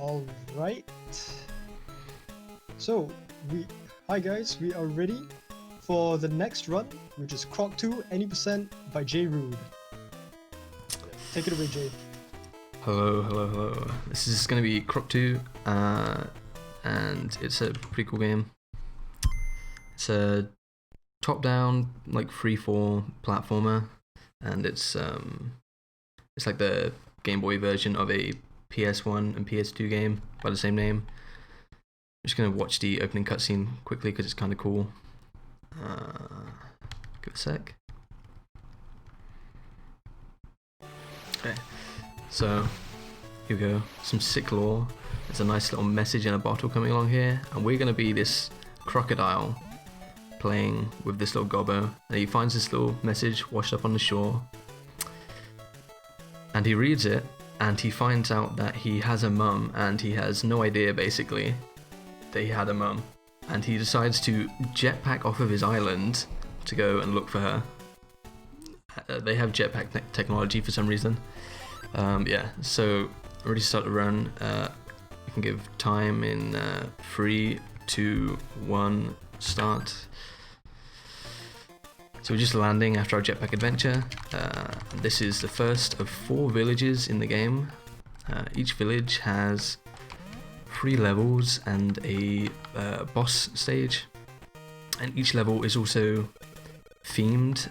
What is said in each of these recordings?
All right. So hi guys, we are ready for the next run, which is Croc 2 80% by Jayrude. Take it away, Jay. Hello. This is going to be Croc 2, and it's a pretty cool game. It's a top-down, like free-fall platformer, and it's like the GameBoy version of a PS1 and PS2 game by the same name. I'm just going to watch the opening cutscene quickly because it's kind of cool. Give it a sec. Okay, so here we go. Some sick lore. There's a nice little message in a bottle coming along here, and we're going to be this crocodile playing with this little gobbo, and he finds this little message washed up on the shore, and he reads it, and he finds out that he has a mum, and he has no idea basically that he had a mum, and he decides to jetpack off of his island to go and look for her. They have jetpack technology for some reason. Yeah, so already start to run. We can give time in 3, 2, 1, start. So we're just landing after our jetpack adventure. This is the first of 4 villages in the game. Each village has 3 levels and a boss stage, and each level is also themed.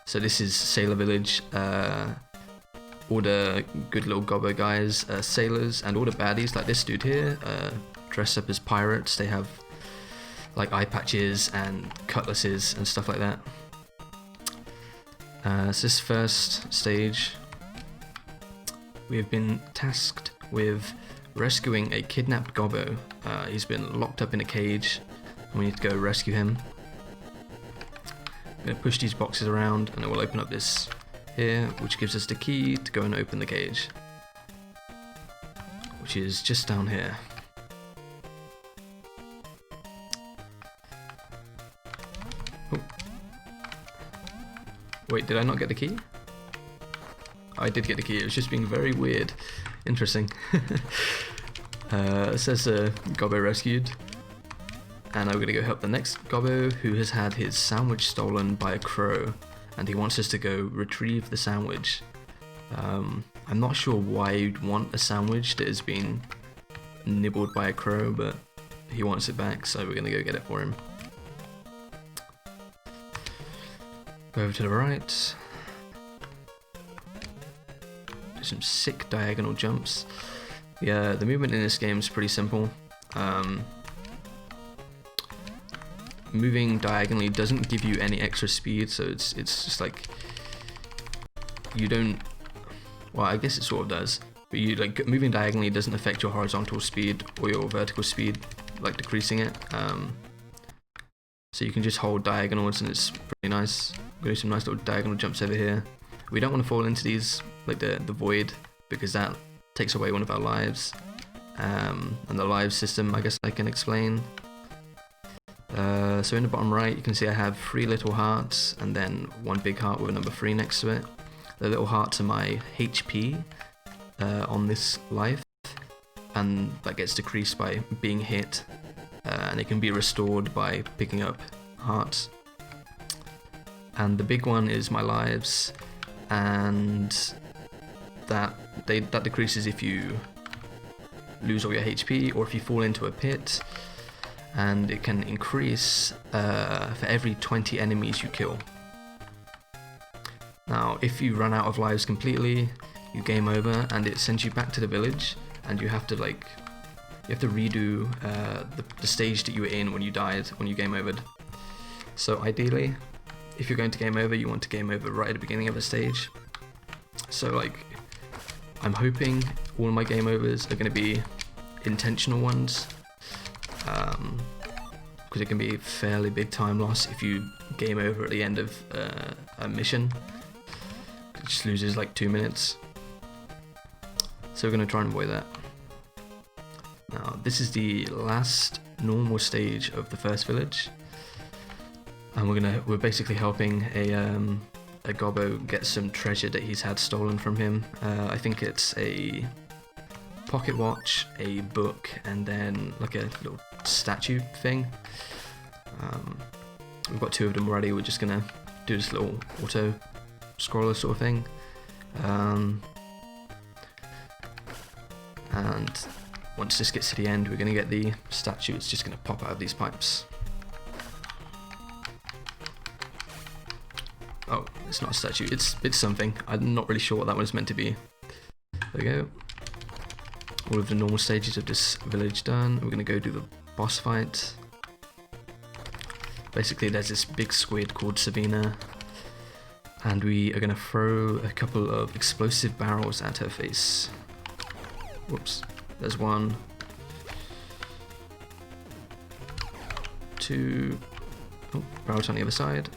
So this is Sailor Village. All the good little gobbo guys, sailors, and all the baddies like this dude here, dress up as pirates. They have like eye patches and cutlasses and stuff like that. So this first stage, we have been tasked with rescuing a kidnapped gobbo. He's been locked up in a cage, and we need to go rescue him. I'm going to push these boxes around, and it will open up this here, which gives us the key to go and open the cage, which is just down here. Oh. Wait, did I not get the key? I did get the key, it was just being very weird. Interesting. It says gobbo rescued, and I'm gonna go help the next gobbo who has had his sandwich stolen by a crow, and he wants us to go retrieve the sandwich. I'm not sure why you'd want a sandwich that has been nibbled by a crow, but he wants it back, so we're gonna go get it for him. Go over to the right. Do some sick diagonal jumps. Yeah, the movement in this game is pretty simple. Moving diagonally doesn't give you any extra speed, so it's just like you don't. Well, I guess it sort of does, but you like moving diagonally doesn't affect your horizontal speed or your vertical speed, like decreasing it. So you can just hold diagonals, and it's pretty nice. We're gonna do some nice little diagonal jumps over here. We don't want to fall into these, like the void, because that takes away one of our lives. And the live system, I guess I can explain. So in the bottom right, you can see I have 3 little hearts, and then 1 big heart with a number 3 next to it. The little hearts are my HP on this life, and that gets decreased by being hit, and it can be restored by picking up hearts. And the big one is my lives, and that decreases if you lose all your HP or if you fall into a pit, and it can increase for every 20 enemies you kill. Now, if you run out of lives completely, you game over, and it sends you back to the village, and you have to redo the stage that you were in when you died, when you game overed. So ideally, if you're going to game over, you want to game over right at the beginning of a stage. So like, I'm hoping all my game overs are going to be intentional ones, because it can be a fairly big time loss if you game over at the end of a mission. It just loses like 2 minutes. So we're going to try and avoid that. Now, this is the last normal stage of the first village, and we're basically helping a gobbo get some treasure that he's had stolen from him. I think it's a pocket watch, a book, and then like a little statue thing. We've got 2 of them already. We're just gonna do this little auto scroller sort of thing. And once this gets to the end, we're gonna get the statue. It's just gonna pop out of these pipes. Oh, it's not a statue. It's something. I'm not really sure what that one's meant to be. There we go. All of the normal stages of this village done. We're gonna go do the boss fight. Basically, there's this big squid called Sabina, and we are gonna throw a couple of explosive barrels at her face. Whoops. There's 1, 2. Oh, barrels on the other side.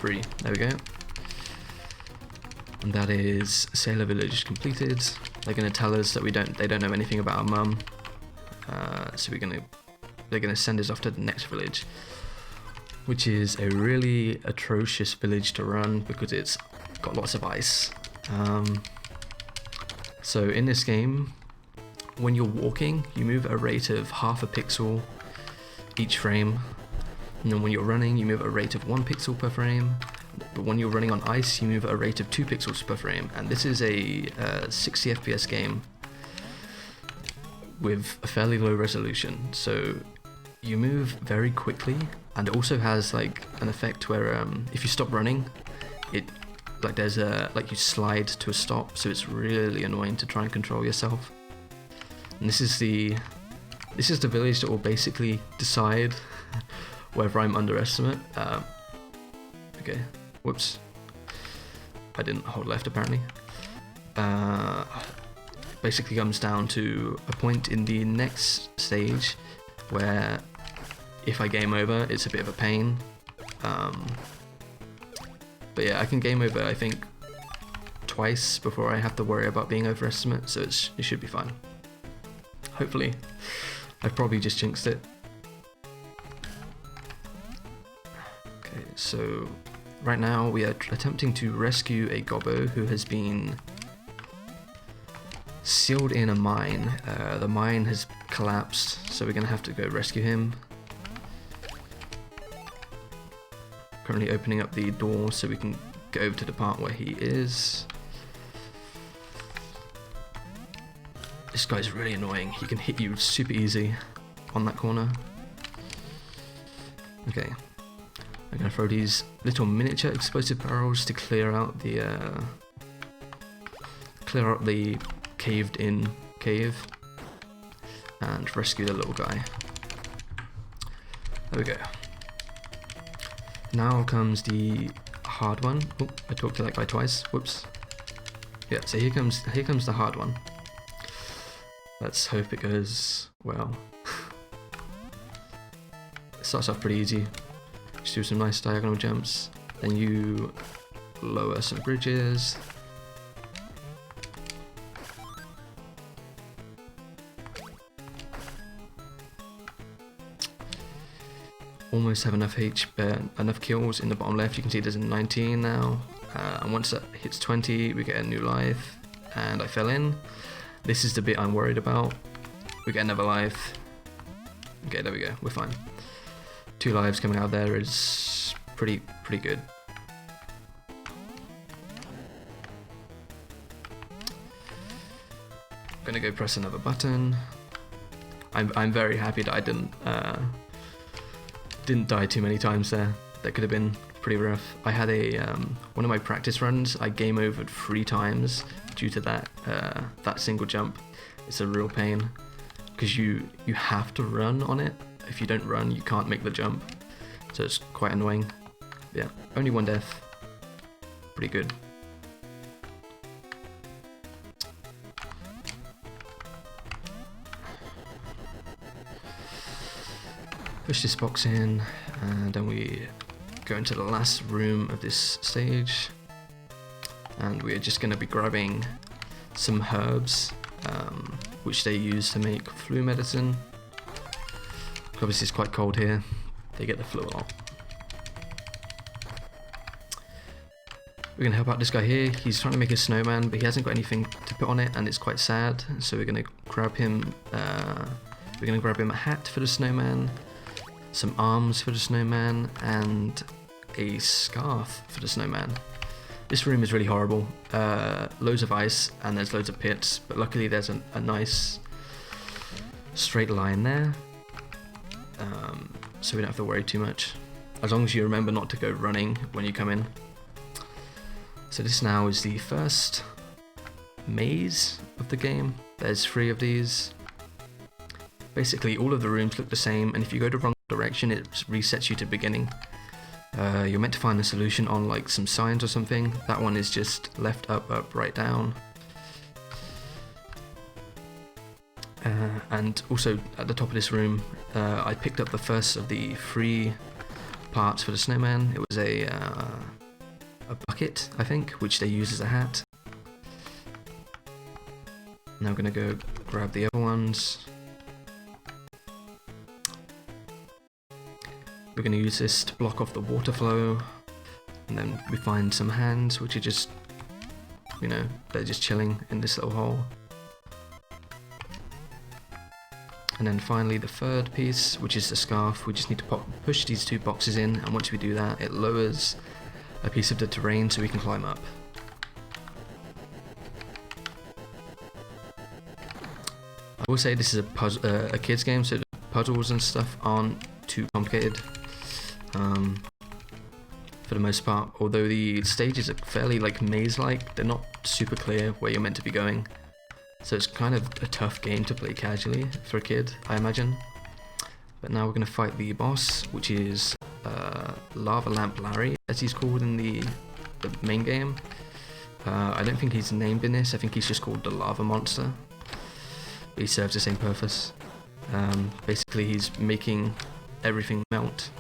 3. There we go. And that is Sailor Village completed. They're gonna tell us that they don't know anything about our mum. So they're gonna send us off to the next village, which is a really atrocious village to run because it's got lots of ice. So in this game, when you're walking, you move at a rate of half a pixel each frame, and then when you're running, you move at a rate of 1 pixel per frame. But when you're running on ice, you move at a rate of 2 pixels per frame. And this is a 60 FPS game with a fairly low resolution, so you move very quickly, and it also has like an effect where if you stop running, it there's you slide to a stop, so it's really annoying to try and control yourself. And this is the village that will basically decide whether I'm underestimate. Okay, whoops, I didn't hold left apparently. Basically comes down to a point in the next stage where if I game over, it's a bit of a pain. But yeah, I can game over I think twice before I have to worry about being overestimate, so it should be fine. Hopefully. I've probably just jinxed it. Okay, so right now we are attempting to rescue a gobbo who has been sealed in a mine. The mine has collapsed, so we're gonna have to go rescue him. Currently opening up the door so we can go over to the part where he is. This guy's really annoying. He can hit you super easy on that corner. Okay, I'm gonna throw these little miniature explosive barrels to clear out the caved in cave and rescue the little guy. There we go. Now comes the hard one. Oh, I talked to that guy twice. Whoops. Yeah, so here comes the hard one. Let's hope it goes well. It starts off pretty easy. Just do some nice diagonal jumps. Then you lower some bridges. Almost have enough kills in the bottom left. You can see there's a 19 now, and once that hits 20 we get a new life, and I fell in. This is the bit I'm worried about. We get another life. Okay, there we go, we're fine. 2 lives coming out there is pretty good. I'm gonna go press another button. I'm very happy that I didn't die too many times there. That could have been pretty rough. I had one of my practice runs, I game overed 3 times due to that single jump. It's a real pain because you have to run on it. If you don't run, you can't make the jump, so it's quite annoying. Yeah, only 1 death, pretty good. Push this box in, and then we go into the last room of this stage, and we're just going to be grabbing some herbs, which they use to make flu medicine. Obviously it's quite cold here, they get the flu a lot. We're gonna help out this guy here. He's trying to make a snowman, but he hasn't got anything to put on it, and it's quite sad. So we're gonna grab him. We're gonna grab him a hat for the snowman, some arms for the snowman, and a scarf for the snowman. This room is really horrible. Loads of ice, and there's loads of pits. But luckily, there's a nice straight line there, so we don't have to worry too much. As long as you remember not to go running when you come in. So this now is the first maze of the game. There's 3 of these. Basically all of the rooms look the same, and if you go the wrong direction it resets you to beginning. You're meant to find a solution on like some signs or something. That one is just left, up, up, right, down. And also at the top of this room I picked up the first of the 3 parts for the snowman. It was a bucket, I think, which they use as a hat. Now I'm gonna go grab the other ones. We're gonna use this to block off the water flow, and then we find some hands which are just, you know, they're just chilling in this little hole. And then finally the third piece, which is the scarf. We just need to push these 2 boxes in, and once we do that it lowers a piece of the terrain so we can climb up. I will say this is a kids game, so the puzzles and stuff aren't too complicated for the most part, although the stages are fairly like maze-like. They're not super clear where you're meant to be going, so it's kind of a tough game to play casually for a kid, I imagine. But now we're going to fight the boss, which is Lava Lamp Larry, as he's called in the main game. I don't think he's named in this. I think he's just called the Lava Monster. But he serves the same purpose. Basically he's making everything melt.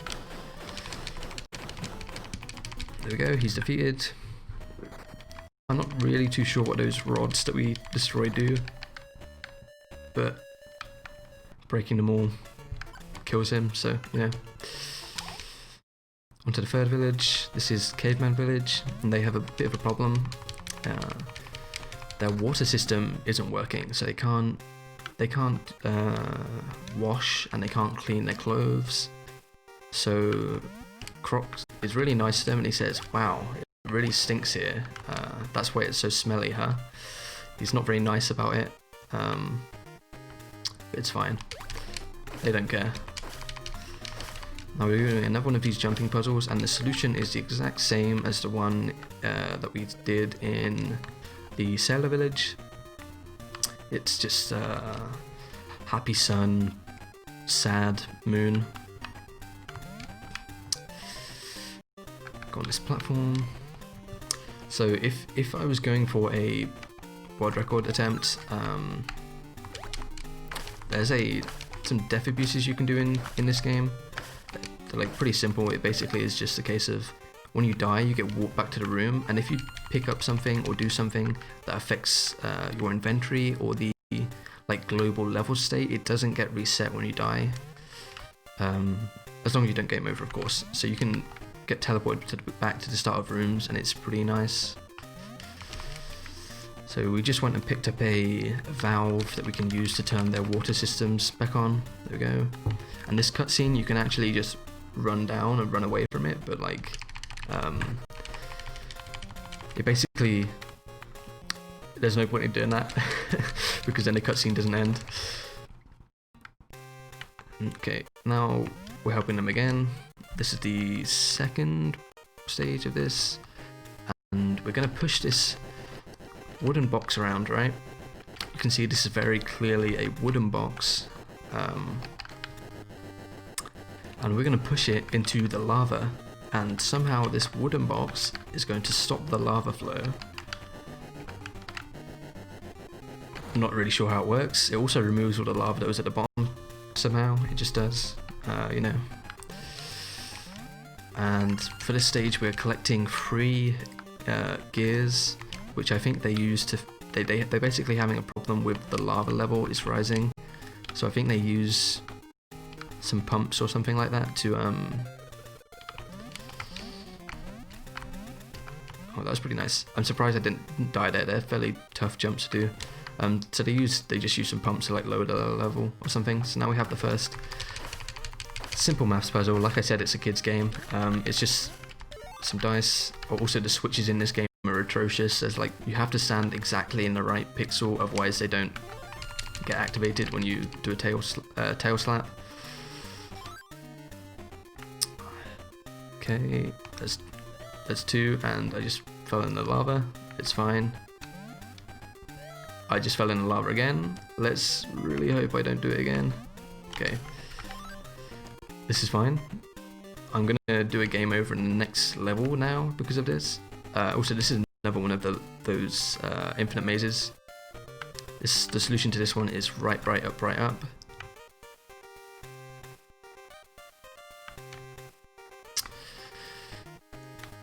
There we go, he's defeated. I'm not really too sure what those rods that we destroyed do, but breaking them all kills him, so you know. Onto the third village. This is Caveman Village, and they have a bit of a problem. Their water system isn't working, so they can't wash, and they can't clean their clothes. So Croc is really nice to them, and he says, "Wow, it really stinks here. That's why it's so smelly, huh?" He's not very nice about it, but it's fine. They don't care. Now we're doing another one of these jumping puzzles, and the solution is the exact same as the one that we did in the Sailor Village. It's just happy sun, sad moon. Go on this platform. So if I was going for a world record attempt, there's some death abuses you can do in this game. They're like pretty simple. It basically is just a case of when you die you get walked back to the room, and if you pick up something or do something that affects your inventory or the like global level state, it doesn't get reset when you die, as long as you don't game over, of course. So you can get teleported back to the start of rooms, and it's pretty nice. So we just went and picked up a valve that we can use to turn their water systems back on. There we go. And this cutscene, you can actually just run down and run away from it, but like it basically, there's no point in doing that because then the cutscene doesn't end. Okay, now we're helping them again. This is the second stage of this, and we're going to push this wooden box around, right? You can see this is very clearly a wooden box, and we're going to push it into the lava, and somehow this wooden box is going to stop the lava flow. I'm not really sure how it works. It also removes all the lava that was at the bottom somehow. It just does, you know. And for this stage we're collecting 3 gears, which I think they use to, they're basically having a problem with the lava level is rising, so I think they use some pumps or something like that to Oh, that was pretty nice. I'm surprised I didn't die there. They're fairly tough jumps to do. So they just use some pumps to like lower the level or something. So now we have the first simple maths puzzle. Like I said, it's a kid's game. It's just some dice. Also, the switches in this game are atrocious. There's like, you have to stand exactly in the right pixel, otherwise they don't get activated when you do a tail slap. Okay, that's 2, and I just fell in the lava. It's fine. I just fell in the lava again. Let's really hope I don't do it again. Okay. This is fine. I'm gonna do a game over in the next level now because of this. Also, this is another one of those infinite mazes. The solution to this one is right, up, right, up.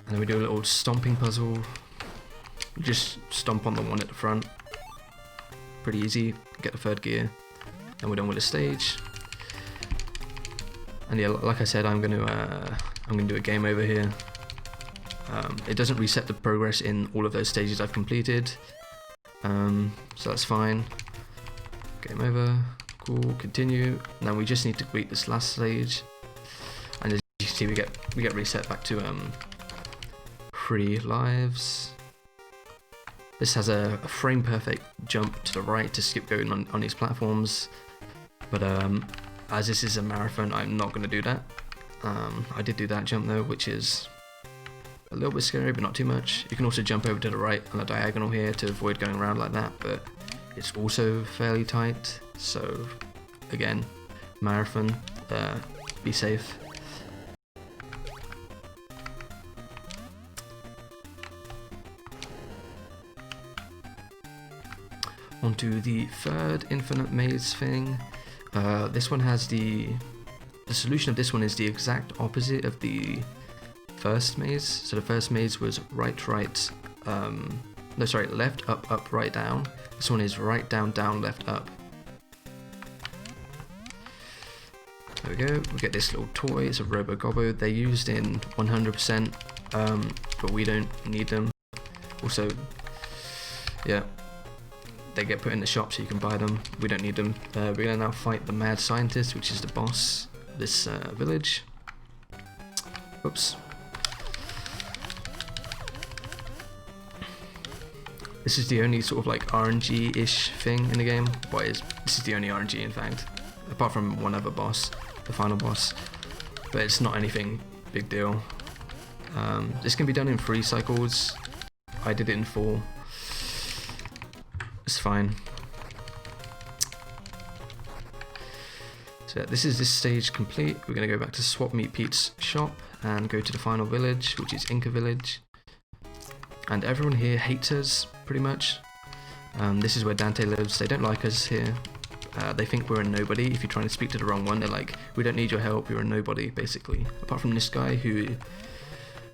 And then we do a little stomping puzzle. We just stomp on the one at the front. Pretty easy. Get the 3rd gear. And we're done with the stage. And yeah, like I said, I'm gonna do a game over here. It doesn't reset the progress in all of those stages I've completed. So that's fine. Game over. Cool. Continue. Now we just need to complete this last stage. And as you can see, we get reset back to 3 lives. This has a frame perfect jump to the right to skip going on these platforms. But as this is a marathon, I'm not going to do that. I did do that jump though, which is a little bit scary, but not too much. You can also jump over to the right on the diagonal here to avoid going around like that, but it's also fairly tight. So again, marathon, be safe. Onto the 3rd infinite maze thing. This one has the solution of this one is the exact opposite of the first maze. So the first maze was left, up, right, down. This one is right, down, left, up. There we go. We get this little toy. It's a Robo Gobbo. They're used in 100%, but we don't need them. Also, yeah. They get put in the shop so you can buy them. We don't need them. We're gonna now fight the mad scientist, which is the boss of this village. Oops. This is the only sort of like RNG-ish thing in the game. This is the only RNG in fact, apart from one other boss, the final boss. But it's not anything big deal. This can be done in 3 cycles. I did it in 4. It's fine. So this is this stage complete. We're going to go back to Swap Meet Pete's shop and go to the final village, which is Inca Village. And everyone here hates us, pretty much. This is where Dante lives. They don't like us here. They think we're a nobody. If you're trying to speak to the wrong one, they're like, we don't need your help, you're a nobody, basically. Apart from this guy who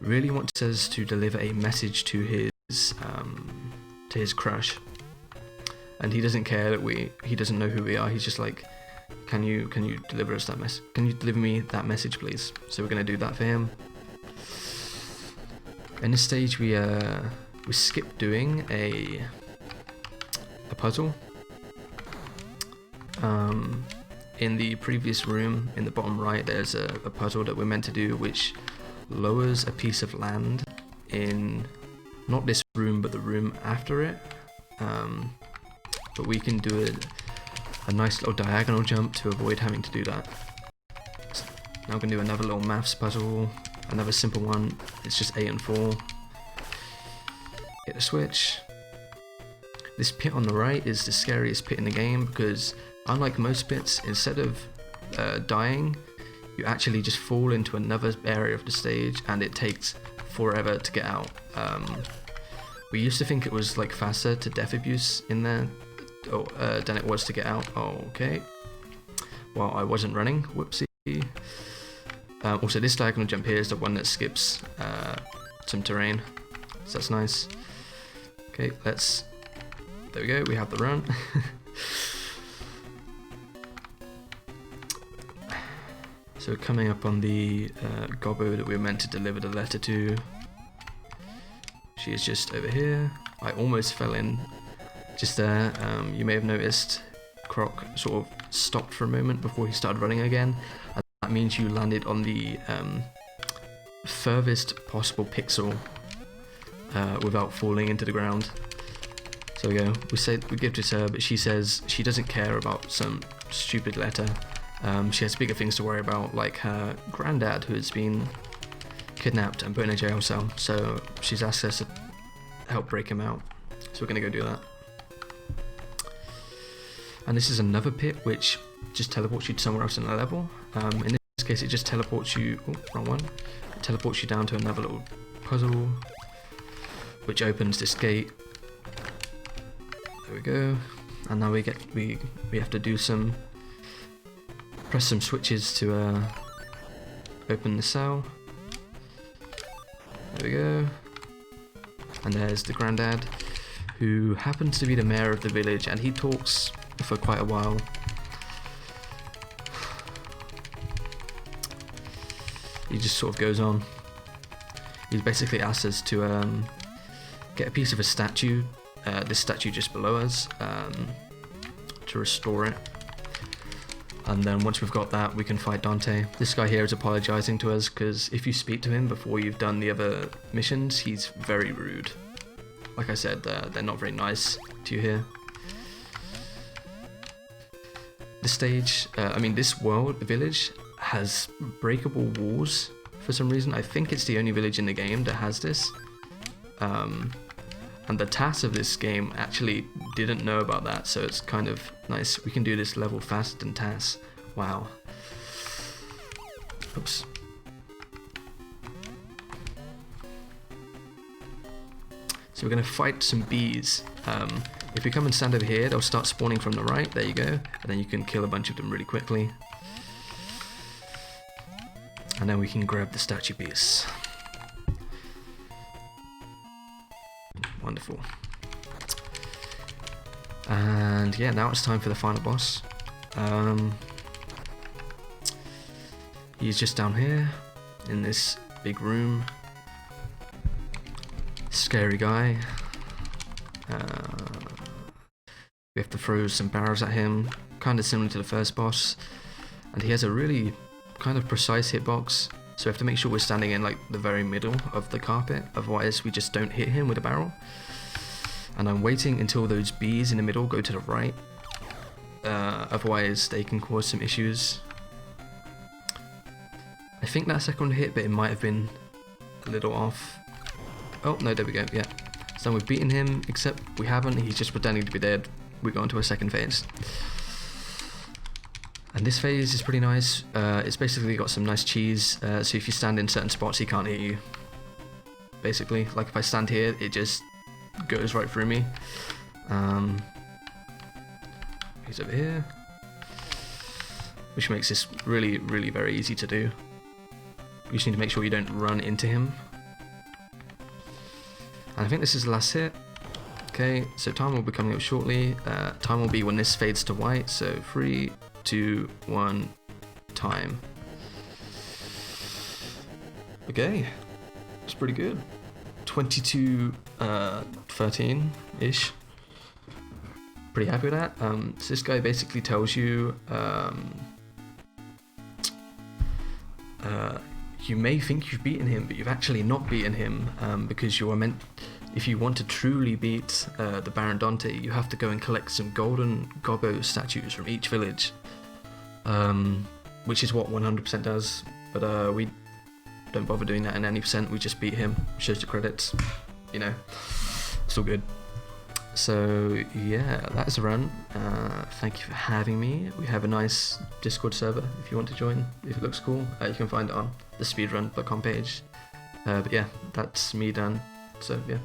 really wants us to deliver a message to his crush. And he doesn't care that he doesn't know who we are. He's just like, can you deliver us that message? Can you deliver me that message, please? So we're gonna do that for him. In this stage, we skip doing a puzzle. In the previous room, in the bottom right, there's a puzzle that we're meant to do, which lowers a piece of land in not this room, but the room after it. But we can do a nice little diagonal jump to avoid having to do that. Now we're going to do another little maths puzzle, another simple one. It's just 8 and 4. Hit the switch. This pit on the right is the scariest pit in the game because unlike most pits, instead of dying, you actually just fall into another area of the stage and it takes forever to get out. We used to think it was like faster to death abuse in there than it was to get out. Oh, okay. Well, I wasn't running. Whoopsie. Also, this diagonal jump here is the one that skips some terrain, so that's nice. Okay, there we go. We have the run. So coming up on the gobbo that we were meant to deliver the letter to. She is just over here. I almost fell in just there. You may have noticed Croc sort of stopped for a moment before he started running again. And that means you landed on the furthest possible pixel without falling into the ground. So we go. We give it to her, but she says she doesn't care about some stupid letter. She has bigger things to worry about, like her granddad, who has been kidnapped and put in a jail cell. So she's asked us to help break him out. So we're gonna go do that. And this is another pit which just teleports you to somewhere else in the level. In this case, it just teleports you. Oh, wrong one. It teleports you down to another little puzzle, which opens this gate. There we go. And now we have to do press some switches to open the cell. There we go. And there's the granddad, who happens to be the mayor of the village, and he talks for quite a while. He just sort of goes on. He basically asks us to get a piece of a statue, this statue just below us, to restore it. And then once we've got that, we can fight Dante. This guy here is apologizing to us because if you speak to him before you've done the other missions, he's very rude. Like I said, they're not very nice to you here. The stage, this world, the village, has breakable walls for some reason. I think it's the only village in the game that has this. And the TAS of this game actually didn't know about that, so it's kind of nice. We can do this level faster than TAS. Wow. Oops. So we're going to fight some bees. If you come and stand over here, they'll start spawning from the right. There you go. And then you can kill a bunch of them really quickly. And then we can grab the statue piece. Wonderful. And yeah, now it's time for the final boss. He's just down here in this big room. Scary guy. We have to throw some barrels at him, kind of similar to the first boss. And he has a really kind of precise hitbox, so we have to make sure we're standing in like the very middle of the carpet, otherwise we just don't hit him with a barrel. And I'm waiting until those bees in the middle go to the right, otherwise they can cause some issues. I think that second hit, but it might have been a little off. Oh no, there we go, yeah. So we've beaten him, except we haven't, he's just pretending to be dead. We go on to a second phase. And this phase is pretty nice. It's basically got some nice cheese, so if you stand in certain spots he can't hit you. Basically, like if I stand here, it just goes right through me. He's over here, which makes this really, really very easy to do. You just need to make sure you don't run into him. And I think this is the last hit. Okay, so time will be coming up shortly. Time will be when this fades to white, so 3, 2, 1, time. Okay, it's pretty good. 22:13-ish. Pretty happy with that. So this guy basically tells you you may think you've beaten him, but you've actually not beaten him, because you are meant. If you want to truly beat the Baron Dante, you have to go and collect some golden gobbo statues from each village, which is what 100% does. But we don't bother doing that in any percent. We just beat him. Shows the credits. You know, it's all good. So yeah, that's a run. Thank you for having me. We have a nice Discord server if you want to join. If it looks cool, you can find it on the speedrun.com page. But yeah, that's me done. So yeah.